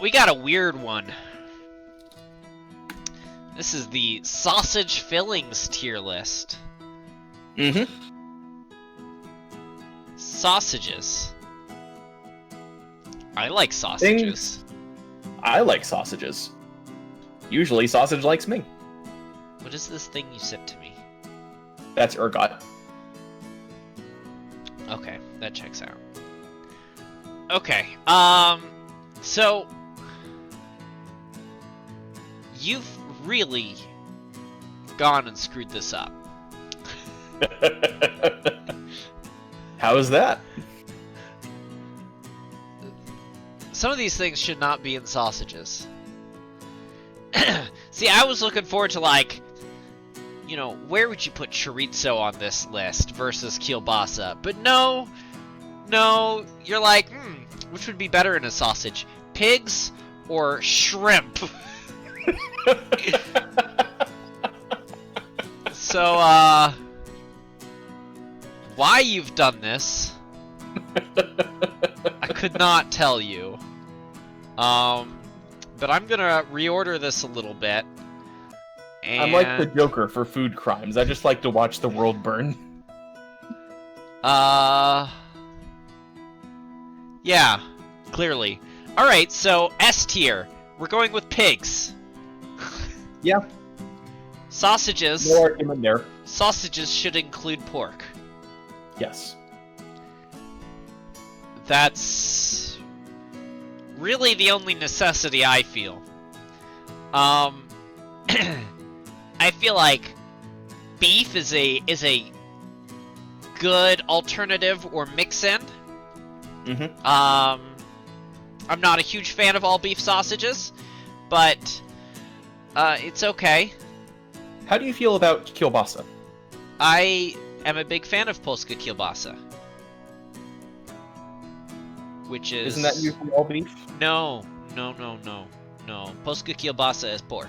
We got a weird one. This is the sausage fillings tier list. Mm-hmm. Sausages. I like sausages. I like sausages. Usually sausage likes me. What is this thing you sent to me? That's ergot. Okay, that checks out. Okay, so you've really gone and screwed this up. How is that? Some of these things should not be in sausages. See, I was looking forward to, like, you know, where would you put chorizo on this list versus kielbasa? But no, you're like, which would be better in a sausage? Pigs or shrimp? So, why you've done this, I could not tell you. But I'm gonna reorder this a little bit. And... I'm like the Joker for food crimes. I just like to watch the world burn. Yeah, clearly. Alright, so S tier. We're going with pigs. Yeah. Sausages. No argument there. Sausages should include pork. Yes. That's really the only necessity I feel. I feel like beef is a good alternative or mix-in. Mm-hmm. I'm not a huge fan of all beef sausages, but it's okay. How do you feel about kielbasa? I am a big fan of Polska kielbasa. Which is... Isn't that usually all beef? No. Polska kielbasa is pork.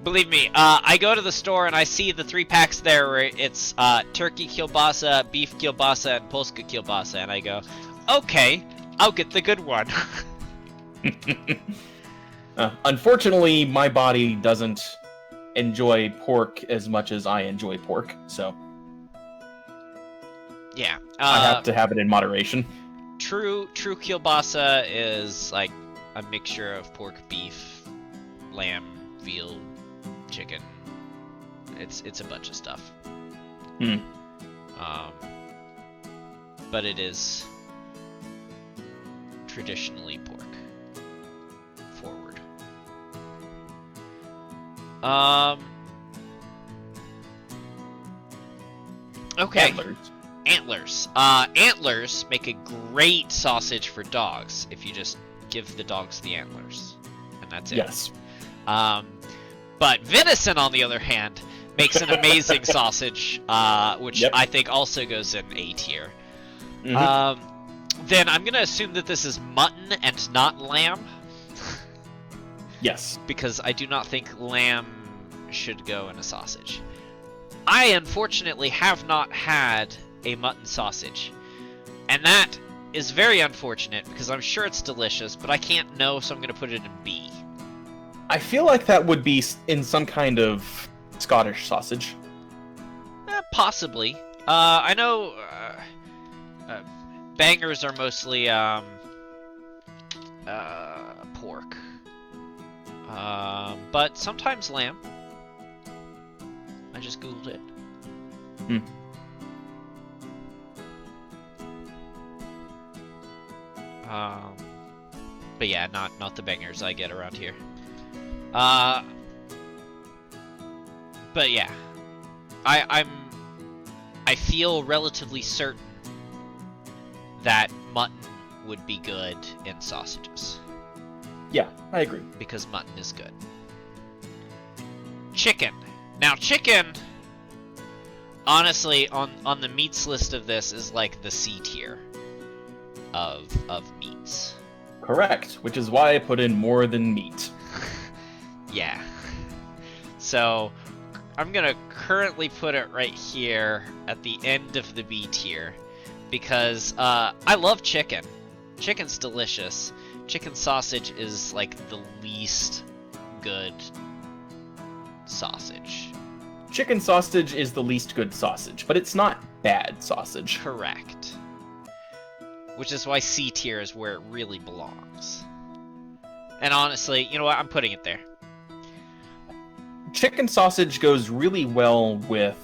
Believe me, I go to the store and I see the 3-packs there where it's turkey kielbasa, beef kielbasa, and Polska kielbasa, and I go, okay, I'll get the good one. Unfortunately, my body doesn't enjoy pork as much as I enjoy pork, so... Yeah. I have to have it in moderation. True kielbasa is like a mixture of pork, beef, lamb, veal, chicken. It's a bunch of stuff. But it is traditionally pork forward. Okay. Antlers. Antlers make a great sausage for dogs if you just give the dogs the antlers. And that's it. Yes. But venison, on the other hand, makes an amazing sausage, which I think also goes in A tier. Mm-hmm. Then I'm going to assume that this is mutton and not lamb. Yes. Because I do not think lamb should go in a sausage. I, unfortunately, have not had a mutton sausage. And that is very unfortunate, because I'm sure it's delicious, but I can't know, so I'm going to put it in B. I feel like that would be in some kind of Scottish sausage. Possibly. I know bangers are mostly pork. But sometimes lamb. I just googled it. But yeah, not the bangers I get around here. But yeah, I feel relatively certain that mutton would be good in sausages. Yeah, I agree. Because mutton is good. Chicken. Now, chicken, honestly, on the meats list of this is like the C tier of meats. Correct, which is why I put in more than meat. Yeah. So, I'm gonna currently put it right here at the end of the B tier. because I love chicken. Chicken's delicious. Chicken sausage is like the least good sausage. Chicken sausage is the least good sausage, but it's not bad sausage. Correct. Which is why C tier is where it really belongs. And honestly, you know what? I'm putting it there. Chicken sausage goes really well with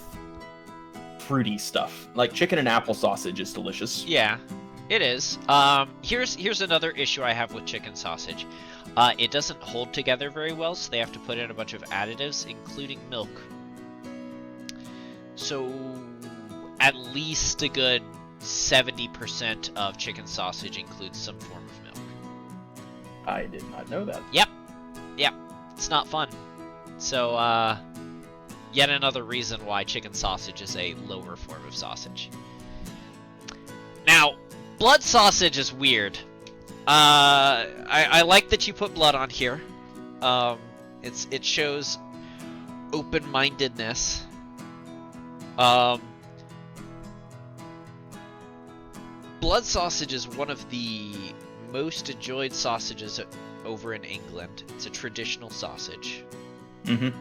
fruity stuff. Like chicken and apple sausage is delicious. Yeah, it is. Here's another issue I have with chicken sausage. It doesn't hold together very well, so they have to put in a bunch of additives, including milk. So, at least a good 70% of chicken sausage includes some form of milk. I did not know that. Yep. It's not fun. So, yet another reason why chicken sausage is a lower form of sausage. Now, blood sausage is weird. I like that you put blood on here. It shows open-mindedness. Blood sausage is one of the most enjoyed sausages over in England. It's a traditional sausage. Mm-hmm.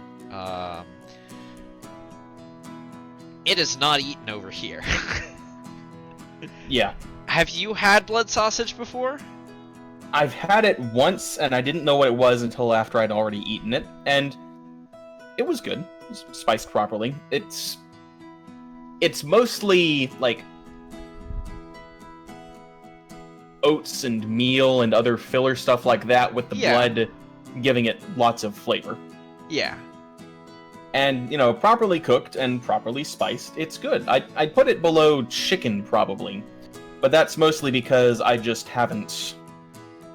It is not eaten over here. Yeah. Have you had blood sausage before? I've had it once, and I didn't know what it was until after I'd already eaten it, and it was good. It was spiced properly. It's mostly, like, oats and meal and other filler stuff like that, with the blood giving it lots of flavor. Yeah. And, you know, properly cooked and properly spiced, it's good. I'd put it below chicken, probably. But that's mostly because I just haven't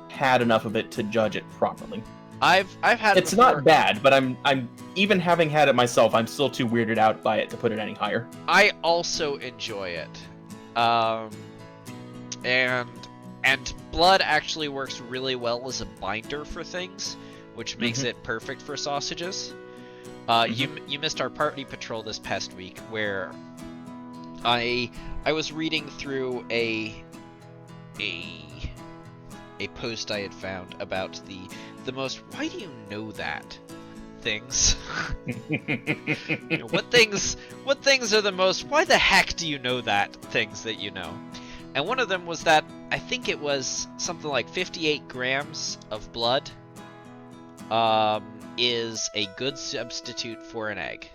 had enough of it to judge it properly. I've had it It's before. not bad, but I'm even having had it myself, I'm still too weirded out by it to put it any higher. I also enjoy it. And blood actually works really well as a binder for things, which makes it perfect for sausages. You missed our party patrol this past week, where I was reading through a post I had found about the most "why do you know that" things. You know, what things are the most "why the heck do you know that" things that you know. And one of them was that I think it was something like 58 grams of blood is a good substitute for an egg.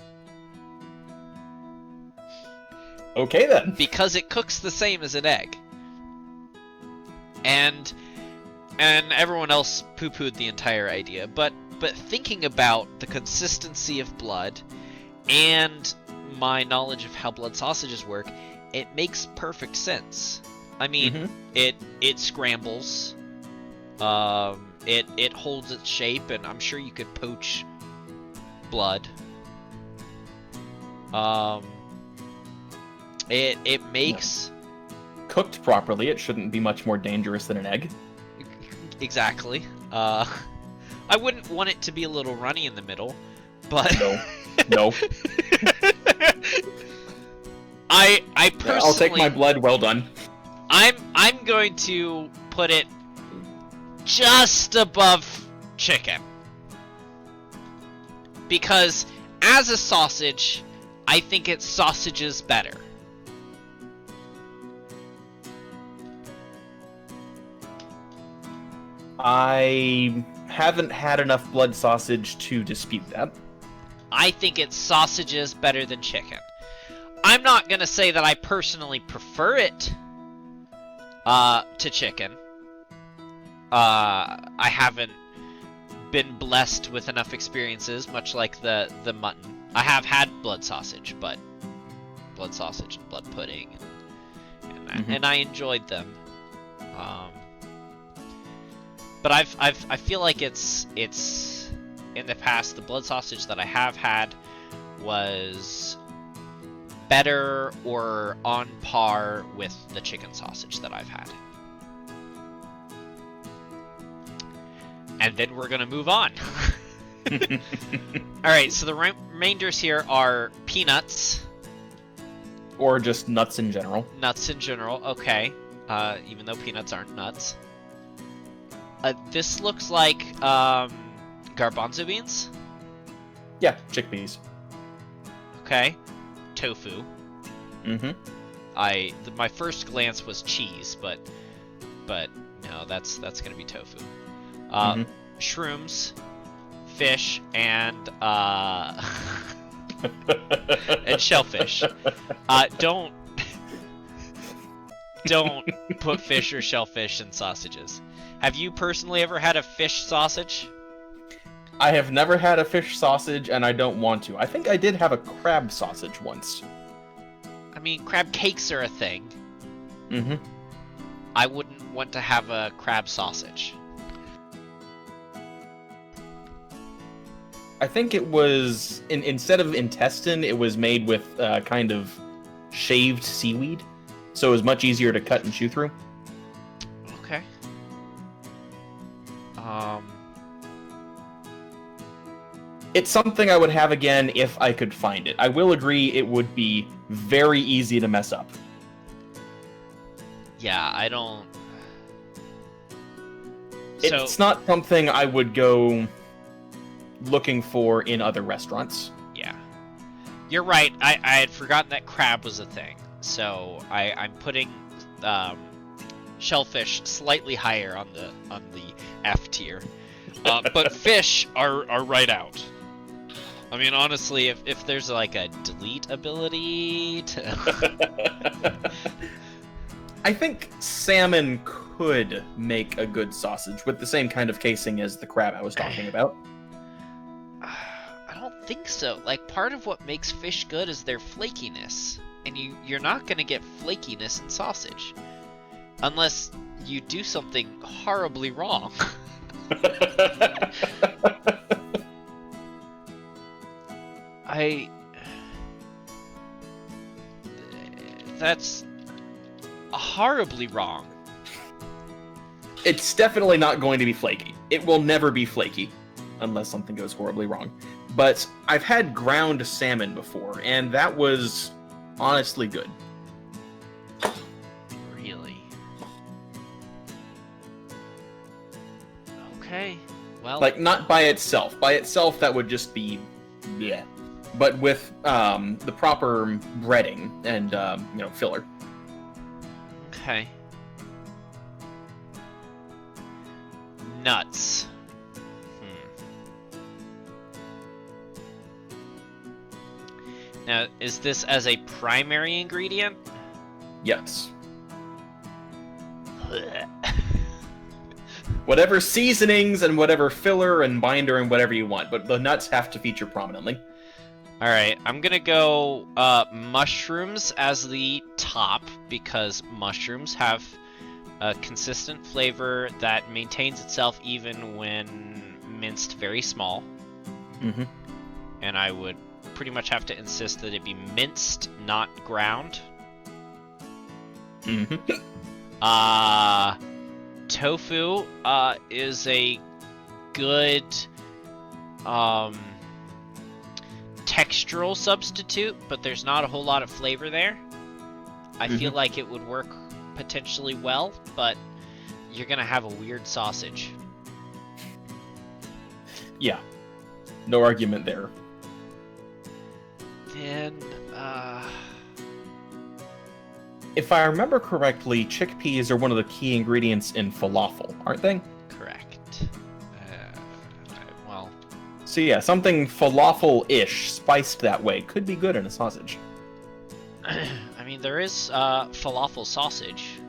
Okay then. Because it cooks the same as an egg. And everyone else poo-pooed the entire idea, but thinking about the consistency of blood and my knowledge of how blood sausages work, it makes perfect sense. I mean, it scrambles, it holds its shape, and I'm sure you could poach blood. It makes... Cooked properly, it shouldn't be much more dangerous than an egg. Exactly. I wouldn't want it to be a little runny in the middle, but... No. I personally... I'll take my blood, well done. I'm going to put it just above chicken. Because as a sausage, I think it sausages better. I haven't had enough blood sausage to dispute that. I think it sausages better than chicken. I'm not gonna say that I personally prefer it to chicken. I haven't been blessed with enough experiences, much like the mutton. I have had blood sausage, but blood sausage and blood pudding, and I enjoyed them. But I feel like it's in the past, the blood sausage that I have had was better or on par with the chicken sausage that I've had. And then we're gonna move on. Alright, so the remainders here are peanuts, Or just nuts in general. Nuts in general, okay. Even though peanuts aren't nuts. This looks like garbanzo beans. Yeah, chickpeas. Okay. Tofu. Mm-hmm. My first glance was cheese, but no, that's gonna be tofu. Shrooms, fish, and and shellfish. Don't put fish or shellfish in sausages. Have you personally ever had a fish sausage? I have never had a fish sausage, and I don't want to. I think I did have a crab sausage once. I mean, crab cakes are a thing. Mm-hmm. I wouldn't want to have a crab sausage. I think it was, instead of intestine, it was made with kind of shaved seaweed. So it was much easier to cut and chew through. Okay. It's something I would have again if I could find it. I will agree it would be very easy to mess up. Yeah, I don't... It's not something I would go looking for in other restaurants. Yeah. You're right, I had forgotten that crab was a thing. So I'm putting shellfish slightly higher on the F tier. But fish are right out. I mean, honestly, if there's like a delete ability to... I think salmon could make a good sausage with the same kind of casing as the crab I was talking about. I don't think so. Like, part of what makes fish good is their flakiness. And you're not going to get flakiness in sausage. Unless you do something horribly wrong. That's horribly wrong. It's definitely not going to be flaky. It will never be flaky, unless something goes horribly wrong. But I've had ground salmon before, and that was honestly good. Really? Okay. Well, like, not by itself. By itself, that would just be, yeah. But with the proper breading and filler. Okay. Nuts. Now, is this as a primary ingredient? Yes. Whatever seasonings and whatever filler and binder and whatever you want, but the nuts have to feature prominently. Alright, I'm gonna go mushrooms as the top, because mushrooms have a consistent flavor that maintains itself even when minced very small. Mm-hmm. And I would pretty much have to insist that it be minced, not ground. Mm-hmm. Tofu is a good textural substitute, but there's not a whole lot of flavor there. I feel like it would work potentially well, but you're gonna have a weird sausage. Yeah. No argument there. Then, if I remember correctly, chickpeas are one of the key ingredients in falafel, aren't they? correct. Well, So yeah, something falafel-ish, spiced that way, could be good in a sausage. I mean, there is falafel sausage.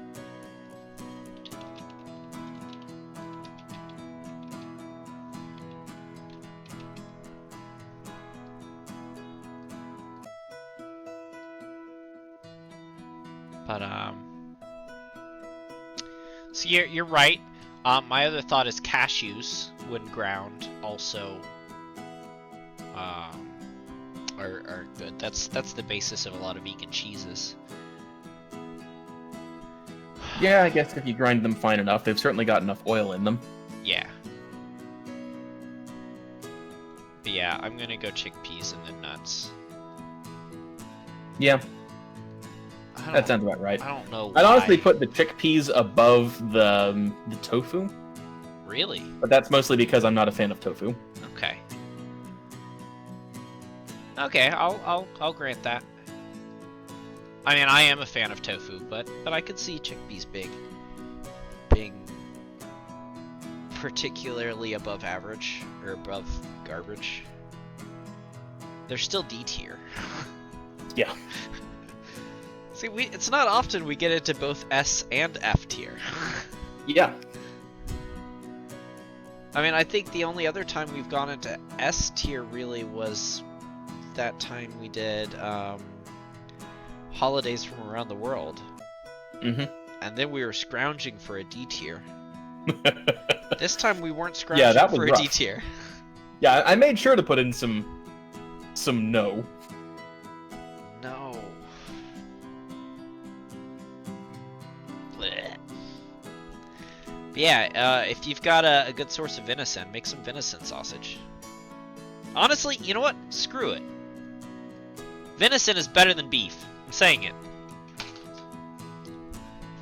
But so you're right. My other thought is cashews, when ground, also are good. That's the basis of a lot of vegan cheeses. Yeah, I guess if you grind them fine enough, they've certainly got enough oil in them. Yeah. But yeah, I'm gonna go chickpeas and then nuts. Yeah. That sounds about right. I don't know I'd honestly why. put the chickpeas above the tofu, Really? but that's mostly because I'm not a fan of tofu. Okay. Okay, I'll grant that. I mean, I am a fan of tofu, but I could see chickpeas being particularly above average or above garbage. They're still D tier. Yeah. See, it's not often we get into both S and F tier. Yeah. I mean, I think the only other time we've gone into S tier really was that time we did holidays from around the world. Mm-hmm. And then we were scrounging for a D tier. This time we weren't scrounging that was for a rough. D tier. Yeah, I made sure to put in some no. No. Blech. But yeah, if you've got a good source of venison, make some venison sausage. Honestly, you know what? Screw it. Venison is better than beef. I'm saying it.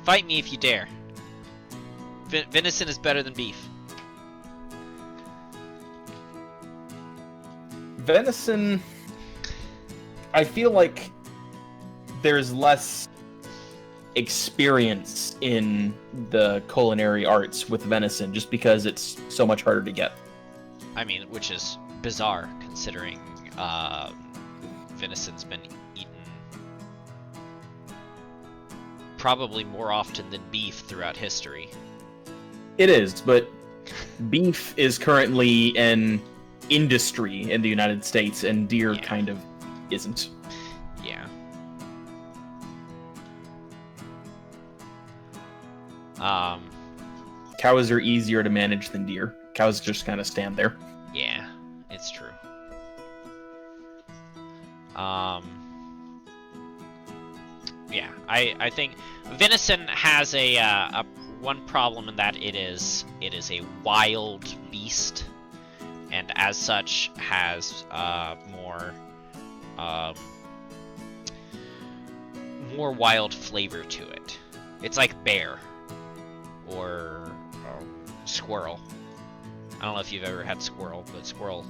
Fight me if you dare. Venison is better than beef. Venison, I feel like there's less experience in the culinary arts with venison just because it's so much harder to get. I mean, which is bizarre considering venison's been eaten probably more often than beef throughout history. It is, but beef is currently an industry in the United States, and deer kind of isn't. Yeah. Cows are easier to manage than deer. Cows just kind of stand there. Yeah, it's true. Yeah, I think venison has a one problem in that it is a wild beast, and as such has more wild flavor to it. It's like bear or squirrel. I don't know if you've ever had squirrel, but squirrel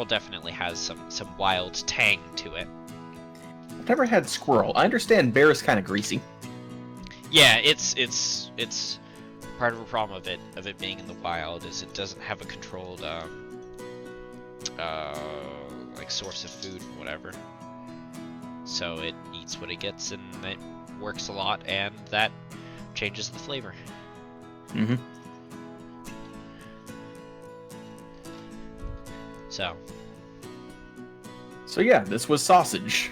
definitely has some wild tang to it. I've never had squirrel. I understand bear is kind of greasy. Yeah, it's part of the problem of it being in the wild is it doesn't have a controlled like source of food and whatever. So it eats what it gets and it works a lot, and that changes the flavor. Mm-hmm. So yeah, this was sausage.